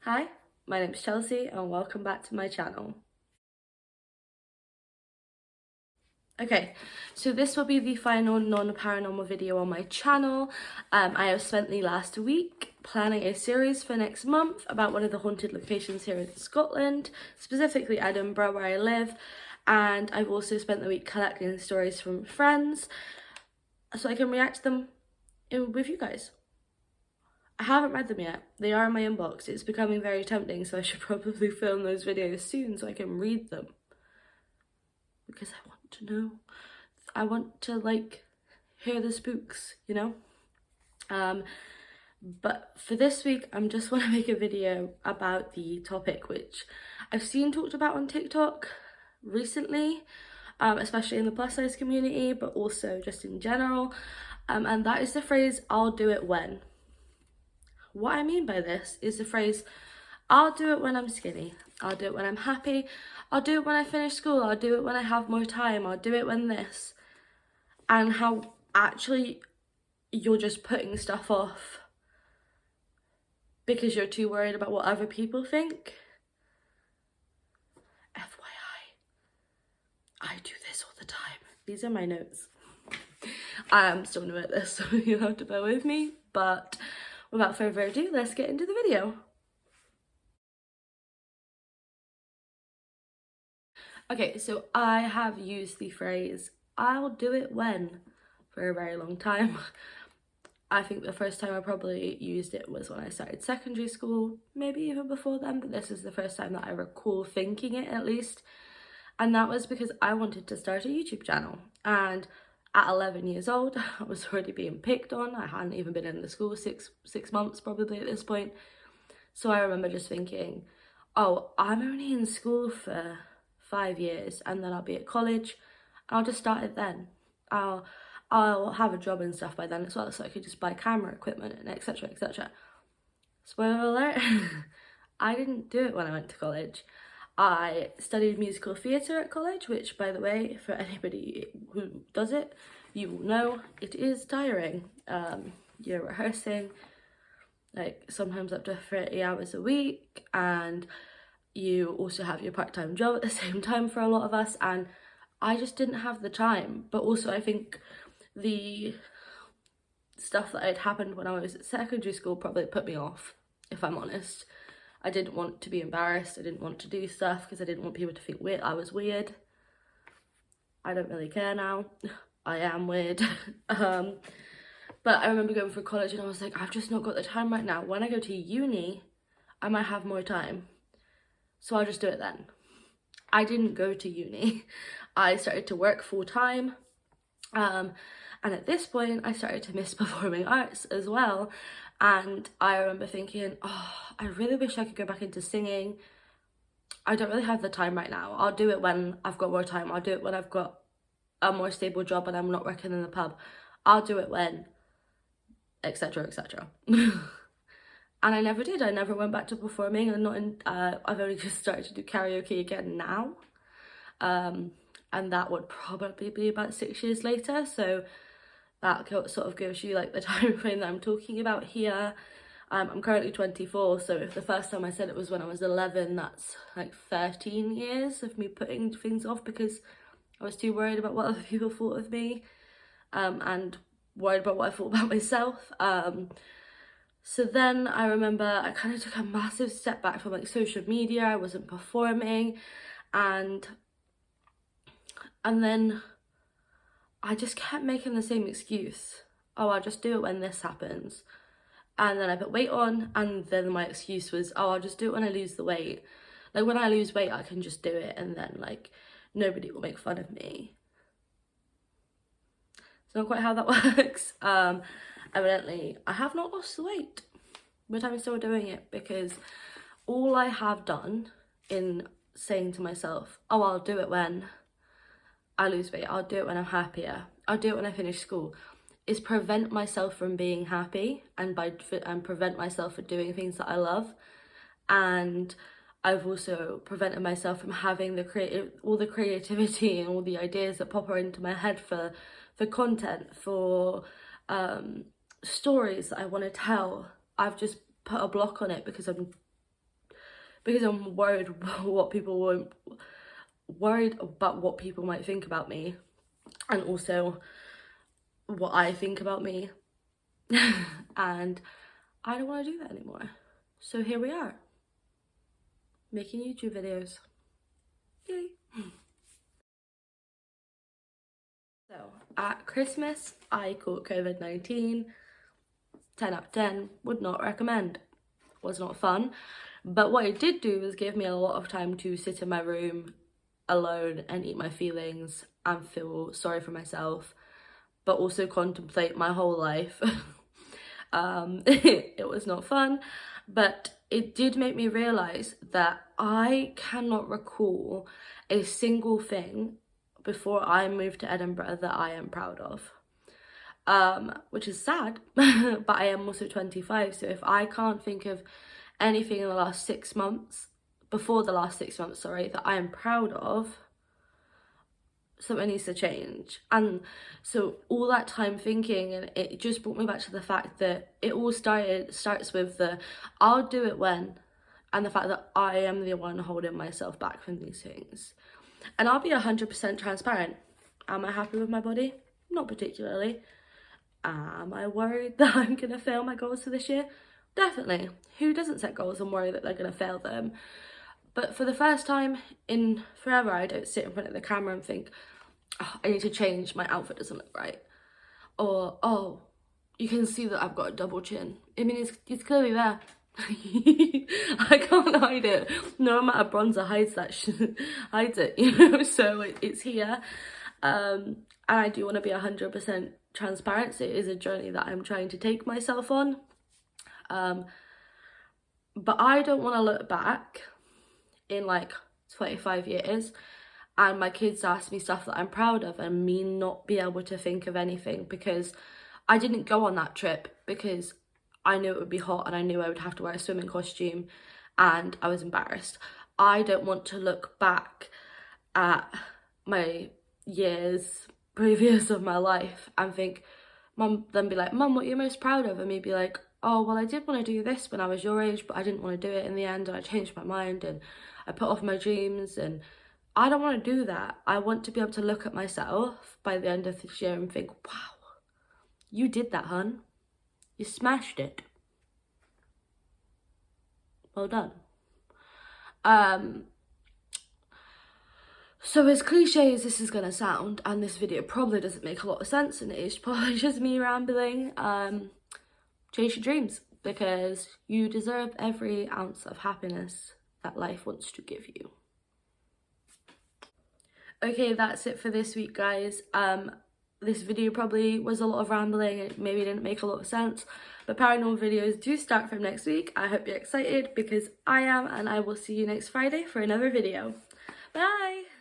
Hi, my name is Chelsea and welcome back to my channel. Okay, so this will be the final non-paranormal video on my channel. I have spent the last week planning a series for next month about one of the haunted locations here in Scotland, specifically Edinburgh where I live, and I've also spent the week collecting stories from friends so I can react to them with you guys. I haven't read them yet. They are in my inbox. It's becoming very tempting, so I should probably film those videos soon so I can read them. Because I want to know. I want to, hear the spooks, you know? But for this week, I just want to make a video about the topic, which I've seen talked about on TikTok recently, especially in the plus size community, but also just in general. And that is the phrase, "I'll do it when." What I mean by this is the phrase, "I'll do it when I'm skinny, I'll do it when I'm happy, I'll do it when I finish school, I'll do it when I have more time, I'll do it when this," and how actually you're just putting stuff off because you're too worried about what other people think. FYI, I do this all the time. These are my notes. I am still new at this, so you'll have to bear with me, but without further ado, let's get into the video. Okay, so I have used the phrase, "I'll do it when," for a very long time. I think the first time I probably used it was when I started secondary school, maybe even before then, but this is the first time that I recall thinking it, at least. And that was because I wanted to start a YouTube channel. And at 11 years old, I was already being picked on. I hadn't even been in the school six months probably at this point. So I remember just thinking, oh, I'm only in school for 5 years and then I'll be at college. I'll just start it then. I'll have a job and stuff by then as well, so I could just buy camera equipment and etc, etc. Spoiler alert, I didn't do it when I went to college. I studied musical theatre at college, which, by the way, for anybody who does it, you will know it is tiring. You're rehearsing like sometimes up to 30 hours a week, and you also have your part-time job at the same time for a lot of us, and I just didn't have the time. But also I think the stuff that had happened when I was at secondary school probably put me off, if I'm honest. I didn't want to be embarrassed, I didn't want to do stuff because I didn't want people to think I was weird. I don't really care now. I am weird. But I remember going through college and I was like, I've just not got the time right now. When I go to uni, I might have more time. So I'll just do it then. I didn't go to uni. I started to work full time. And at this point, I started to miss performing arts as well. And I remember thinking, oh, I really wish I could go back into singing. I don't really have the time right now. I'll do it when I've got more time. I'll do it when I've got a more stable job and I'm not working in the pub. I'll do it when, etc, etc. And I never did. I never went back to performing. I've only just started to do karaoke again now. And that would probably be about 6 years later. So that sort of gives you like the time frame that I'm talking about here. I'm currently 24, so if the first time I said it was when I was 11, that's like 13 years of me putting things off because I was too worried about what other people thought of me, and worried about what I thought about myself. So then I remember I kind of took a massive step back from like social media. I wasn't performing, and then I just kept making the same excuse. Oh, I'll just do it when this happens. And then I put weight on, and then my excuse was, oh, I'll just do it when I lose the weight. Like when I lose weight, I can just do it and then like nobody will make fun of me. It's not quite how that works. Evidently, I have not lost the weight, but I'm still doing it because all I have done in saying to myself, oh, I'll do it when I lose weight, I'll do it when I'm happier, I'll do it when I finish school, is prevent myself from being happy and prevent myself from doing things that I love. And I've also prevented myself from having all the creativity and all the ideas that pop into my head for content, for stories that I want to tell. I've just put a block on it because I'm because I'm worried about what people might think about me, and also what I think about me. And I don't want to do that anymore. So here we are, making YouTube videos. Yay. So at Christmas, I caught COVID-19. 10 out of 10, would not recommend. Was not fun. But what it did do was give me a lot of time to sit in my room alone and eat my feelings and feel sorry for myself, but also contemplate my whole life. It was not fun, but it did make me realise that I cannot recall a single thing before I moved to Edinburgh that I am proud of. Which is sad, but I am also 25, so if I can't think of anything in the last 6 months, before the last 6 months, sorry, that I am proud of, something needs to change. And so all that time thinking, and it just brought me back to the fact that it all starts with the I'll do it when, and the fact that I am the one holding myself back from these things. And I'll be 100% transparent. Am I happy with my body? Not particularly. Am I worried that I'm going to fail my goals for this year? Definitely. Who doesn't set goals and worry that they're going to fail them? But for the first time in forever, I don't sit in front of the camera and think, oh, I need to change, my outfit doesn't look right. Or, oh, you can see that I've got a double chin. I mean, it's clearly there. I can't hide it. No amount of bronzer hides it, you know, so it's here. And I do want to be 100% transparent. So it is a journey that I'm trying to take myself on. But I don't want to look back in like 25 years and my kids ask me stuff that I'm proud of and me not be able to think of anything, because I didn't go on that trip because I knew it would be hot and I knew I would have to wear a swimming costume and I was embarrassed. I don't want to look back at my years previous of my life and think, Mum, then be like, Mum, what are you most proud of? And me be like, oh, well, I did want to do this when I was your age, but I didn't want to do it in the end, and I changed my mind and I put off my dreams. And I don't want to do that. I want to be able to look at myself by the end of this year and think, wow, you did that, hun. You smashed it. Well done. So as cliche as this is going to sound, and this video probably doesn't make a lot of sense, and it is probably just me rambling, chase your dreams, because you deserve every ounce of happiness that life wants to give you. Okay, that's it for this week, guys. This video probably was a lot of rambling, it maybe didn't make a lot of sense, but paranormal videos do start from next week. I hope you're excited, because I am, and I will see you next Friday for another video. Bye!